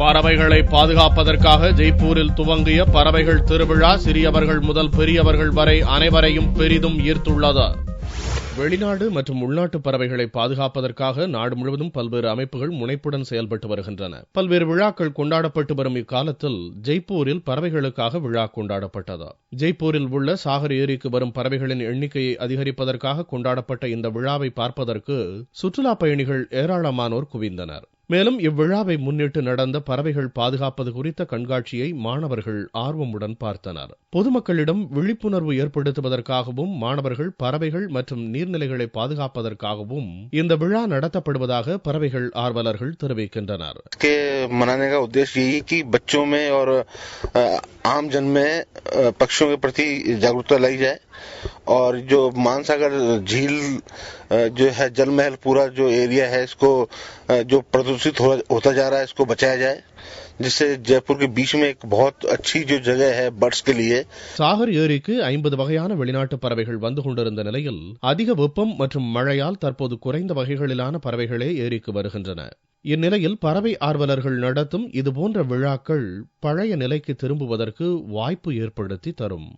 பறவைகளை பாதுகாப்பதற்காக ஜெய்ப்பூரில் துவங்கிய பறவைகள் திருவிழா சிறியவர்கள் முதல் பெரியவர்கள் வரை அனைவரையும் பெரிதும் ஈர்த்துள்ளது. வெளிநாடு மற்றும் உள்நாட்டு பறவைகளை பாதுகாப்பதற்காக நாடு முழுவதும் பல்வேறு அமைப்புகள் முனைப்புடன் செயல்பட்டு வருகின்றன. பல்வேறு விழாக்கள் கொண்டாடப்பட்டு வரும் இக்காலத்தில் ஜெய்ப்பூரில் பறவைகளுக்காக விழா கொண்டாடப்பட்டது. ஜெய்ப்பூரில் உள்ள சாகர் ஏரிக்கு வரும் பறவைகளின் எண்ணிக்கையை அதிகரிப்பதற்காக கொண்டாடப்பட்ட இந்த விழாவை பார்ப்பதற்கு சுற்றுலா பயணிகள் ஏராளமானோர் குவிந்தனர். மேலும் இவ்விழாவை முன்னிட்டு நடந்த பறவைகள் பாதுகாப்பது குறித்த கண்காட்சியை மாணவர்கள் ஆர்வமுடன் பார்த்தனர். பொதுமக்களிடம் விழிப்புணர்வு ஏற்படுத்துவதற்காகவும் மாணவர்கள் பறவைகள் மற்றும் நீர்நிலைகளை பாதுகாப்பதற்காகவும் இந்த விழா நடத்தப்படுவதாக பறவைகள் ஆர்வலர்கள் தெரிவிக்கின்றனர். मनाने का उद्देश्य यही कि बच्चों में और आम जन में पक्षियों के प्रति जागरूकता लाई जाए और जो मानसागर झील जो है जल महल पूरा जो एरिया है इसको जो प्रदूषित होता जा रहा है इसको बचाया जाए, जिससे जयपुर के बीच में एक बहुत अच्छी जो जगह है बर्ड्स के लिए. சாகர் ஏரிக்கு 50 வகையான வெளிநாட்டு பறவைகள் வந்து கொண்டிருந்த நிலையில் அதிக வெப்பம் மற்றும் மழையால் தற்போது குறைந்த வகைகளிலான பறவைகளே ஏரிக்கு வருகின்றன. இந்நிலையில் பறவை ஆர்வலர்கள் நடத்தும் இதுபோன்ற விழாக்கள் பழைய நிலைக்கு திரும்புவதற்கு வாய்ப்பு ஏற்படுத்தி தரும்.